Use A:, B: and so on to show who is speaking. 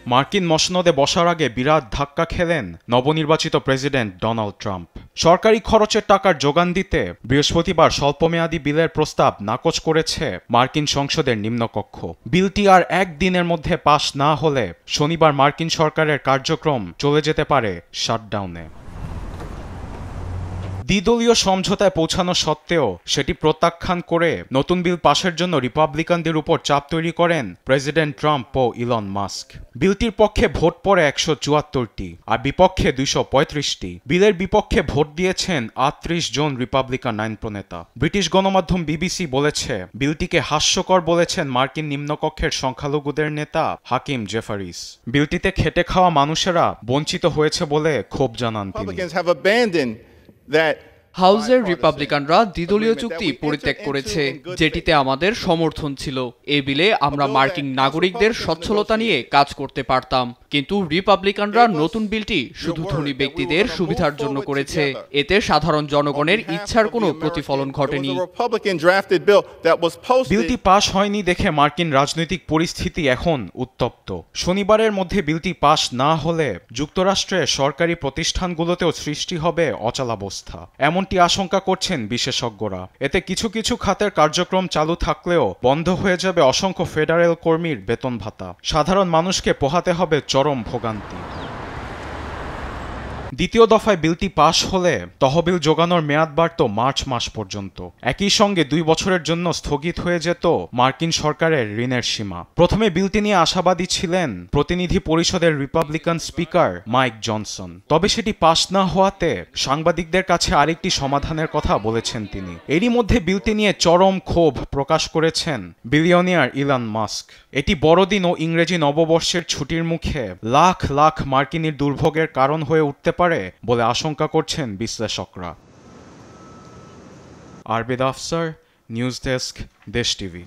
A: মার্কিন মসনদে বসার আগে বিরাট ধাক্কা খেলেন নবনির্বাচিত প্রেসিডেন্ট ডোনাল্ড ট্রাম্প। সরকারি খরচের টাকার যোগান দিতে বৃহস্পতিবার স্বল্পমেয়াদী বিলের প্রস্তাব নাকচ করেছে মার্কিন সংসদের নিম্নকক্ষ। বিলটি আর একদিনের মধ্যে পাশ না হলে শনিবার মার্কিন সরকারের কার্যক্রম চলে যেতে পারে শাটডাউনে। দ্বিদলীয় সমঝোতায় পৌঁছানো সত্ত্বেও সেটি প্রত্যাখ্যান করে নতুন বিল পাশের জন্য রিপাবলিকানদের উপর চাপ তৈরি করেন প্রেসিডেন্ট ট্রাম্প ও ইলন মাস্ক। বিলটির পক্ষে ভোট পড়ে 174টি আর বিপক্ষে 235টি। বিলের বিপক্ষে ভোট দিয়েছেন 38 জন রিপাবলিকান আইন প্রণেতা। ব্রিটিশ গণমাধ্যম বিবিসি বলেছে, বিলটিকে হাস্যকর বলেছেন মার্কিন নিম্নকক্ষের সংখ্যালঘুদের নেতা হাকিম জেফারিস। বিলটিতে খেটে খাওয়া মানুষেরা বঞ্চিত হয়েছে বলে ক্ষোভ জানান তিনি।
B: হাউসের রিপাবলিকানরা দ্বিদলীয় চুক্তি পরিত্যাগ করেছে, যেটিতে আমাদের সমর্থন ছিল। এ বিলে আমরা মার্কিন নাগরিকদের সচ্ছলতা নিয়ে কাজ করতে পারতাম, কিন্তু রিপাবলিকানরা নতুন বিলটি শুধু ধনী ব্যক্তিদের সুবিধার জন্য করেছে। এতে সাধারণ জনগণের ইচ্ছার কোনো প্রতিফলন ঘটেনি।
A: বিলটি পাশ হয়নি দেখে মার্কিন রাজনৈতিক পরিস্থিতি এখন উত্তপ্ত। শনিবারের মধ্যে বিলটি পাশ না হলে যুক্তরাষ্ট্রের সরকারি প্রতিষ্ঠানগুলোতেও সৃষ্টি হবে অচলাবস্থা, এমনটি আশঙ্কা করছেন বিশেষজ্ঞরা। এতে কিছু কিছু খাতের কার্যক্রম চালু থাকলেও বন্ধ হয়ে যাবে অসংখ্য ফেডারেল কর্মীর বেতন ভাতা। সাধারণ মানুষকে পোহাতে হবে চরম ভোগান্তি। দ্বিতীয় দফায় বিলটি পাশ হলে তহবিল যোগানোর মেয়াদ বাড়ত মার্চ মাস পর্যন্ত। একই সঙ্গে 2 বছরের জন্য স্থগিত হয়ে যেত মার্কিন সরকারের ঋণের সীমা। প্রথমে বিলটি নিয়ে আশাবাদী ছিলেন প্রতিনিধি পরিষদের রিপাবলিকান স্পিকার মাইক জনসন, তবে সেটি পাশ না হওয়াতে সাংবাদিকদের কাছে আরেকটি সমাধানের কথা বলেছেন তিনি। এরই মধ্যে বিলটি নিয়ে চরম ক্ষোভ প্রকাশ করেছেন বিলিয়নিয়ার ইলন মাস্ক। এটি বড়দিন ও ইংরেজি নববর্ষের ছুটির মুখে লাখ লাখ মার্কিনীর দুর্ভোগের কারণ হয়ে উঠতে পারে বলে আশঙ্কা করছেন বিশ্লেষকরা। আরবেদ আফসার, নিউজ ডেস্ক, দেশ টিভি।